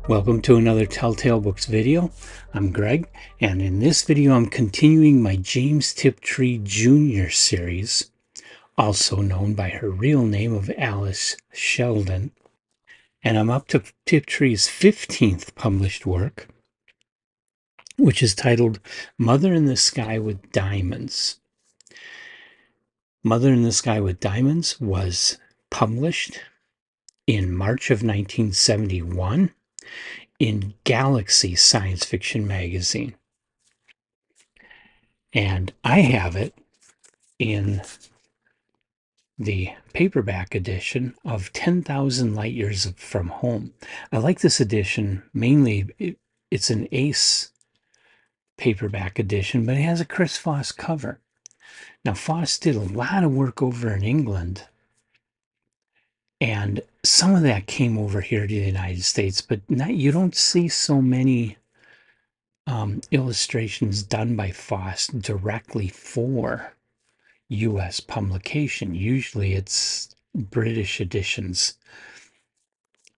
Welcome to another Telltale Books video. I'm Greg, and in this video I'm continuing my James Tiptree Jr. series, also known by her real name of Alice Sheldon, and I'm up to Tiptree's 15th published work, which is titled Mother in the Sky with Diamonds. Mother in the Sky with Diamonds was published in March of 1971 in Galaxy Science Fiction magazine. And I have it in the paperback edition of 10,000 Light Years from Home. I like this edition mainly. It's an Ace paperback edition, but it has a Chris Foss cover. Now, Foss did a lot of work over in England, and some of that came over here to the United States, but you don't see so many illustrations done by Foss directly for US publication. Usually it's British editions.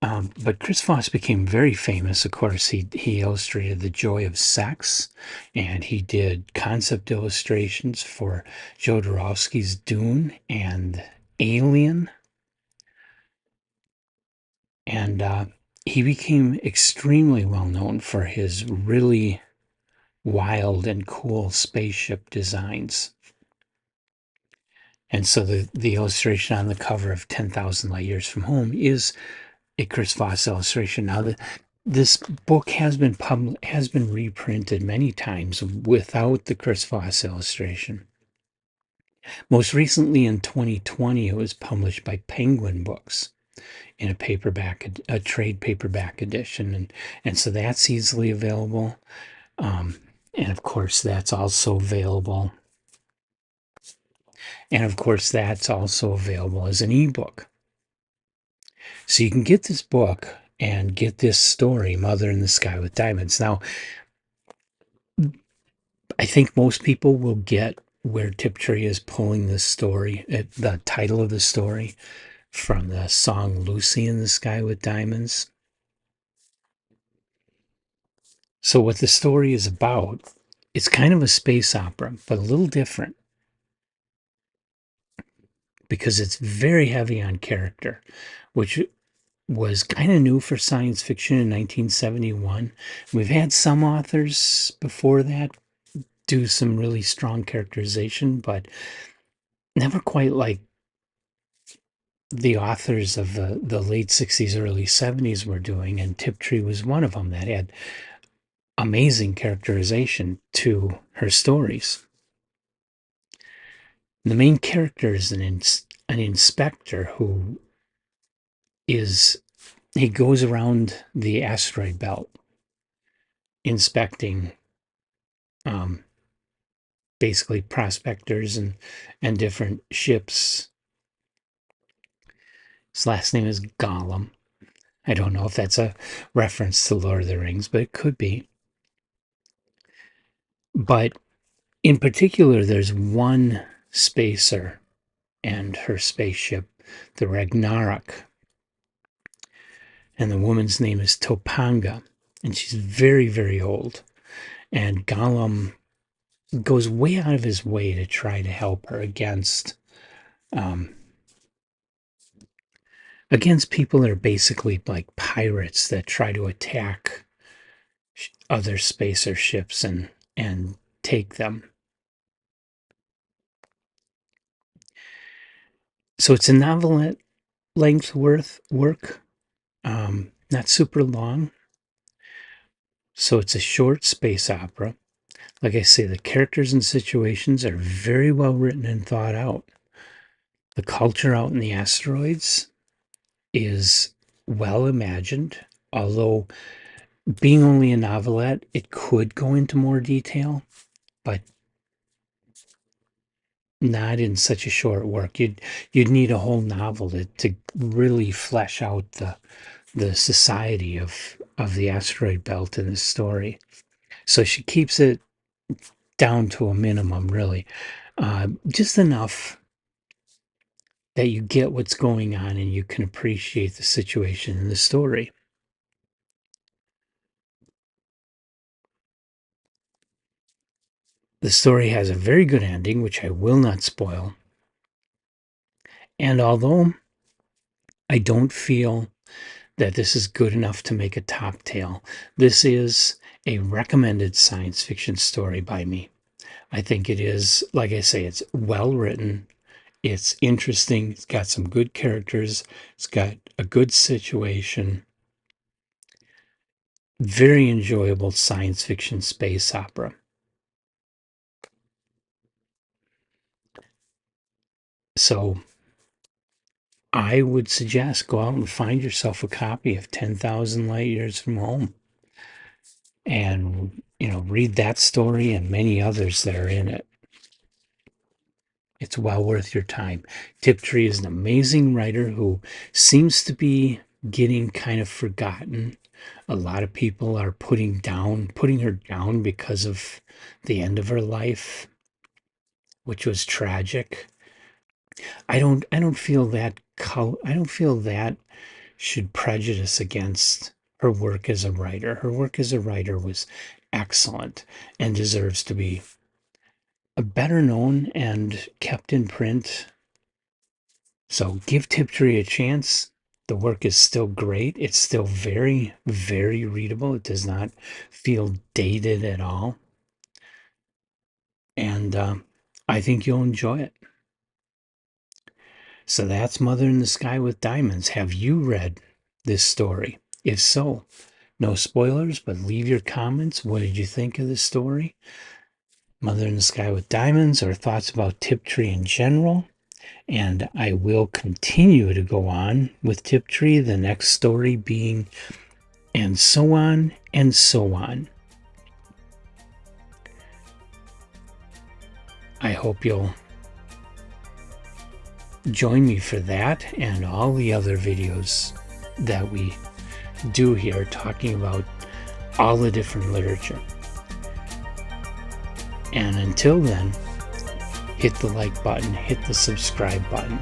But Chris Foss became very famous. Of course, he illustrated The Joy of Sex, and he did concept illustrations for Jodorowsky's Dune and Alien. And he became extremely well known for his really wild and cool spaceship designs. And so the illustration on the cover of 10,000 Light Years from Home is a Chris Foss illustration. Now, this book has been reprinted many times without the Chris Foss illustration. Most recently in 2020, it was published by Penguin Books in a trade paperback edition, and so that's easily available. And of course, that's also available. And of course, that's also available as an ebook. So you can get this book and get this story, Mother in the Sky with Diamonds. Now, I think most people will get where Tiptree is pulling this story, the title of the story, from the song Lucy in the Sky with Diamonds. So what the story is about, it's kind of a space opera, but a little different, because it's very heavy on character, which was kind of new for science fiction in 1971. We've had some authors before that do some really strong characterization, but never quite like the authors of the late 60s, early 70s were doing, and Tiptree was one of them that had amazing characterization to her stories. The main character is an inspector who he goes around the asteroid belt inspecting basically prospectors and different ships. His last name is Gollum. I don't know if that's a reference to Lord of the Rings, but it could be. But in particular, there's one spacer and her spaceship, the Ragnarok. And the woman's name is Topanga. And she's very, very old. And Gollum goes way out of his way to try to help her against people that are basically like pirates that try to attack other spacer ships and take them. So it's a novelette length work, not super long. So it's a short space opera. Like I say, the characters and situations are very well written and thought out. The culture out in the asteroids is well imagined, although being only a novelette, it could go into more detail, but not in such a short work. You'd need a whole novel to really flesh out the society of the asteroid belt in this story. So she keeps it down to a minimum, really, just enough that you get what's going on and you can appreciate the situation in the story. The story has a very good ending, which I will not spoil. And although I don't feel that this is good enough to make a top tale, this is a recommended science fiction story by me. I think it is, like I say, it's well written. It's interesting. It's got some good characters. It's got a good situation. Very enjoyable science fiction space opera. So I would suggest go out and find yourself a copy of 10,000 Light Years from Home and, read that story and many others that are in it. It's well worth your time. Tiptree is an amazing writer who seems to be getting kind of forgotten. A lot of people are putting her down because of the end of her life, which was tragic. I don't feel that I don't feel that should prejudice against her work as a writer. Her work as a writer was excellent and deserves to be better known and kept in print. So give Tiptree a chance. The work is still great. It's still very, very readable. It does not feel dated at all. And I think you'll enjoy it. So that's Mother in the Sky with Diamonds. Have you read this story? If so, no spoilers, but leave your comments. What did you think of the story? Mother in the Sky with Diamonds, or thoughts about Tiptree in general. And I will continue to go on with Tiptree, the next story being and so on and so on. I hope you'll join me for that and all the other videos that we do here, talking about all the different literature. And until then, hit the like button, hit the subscribe button.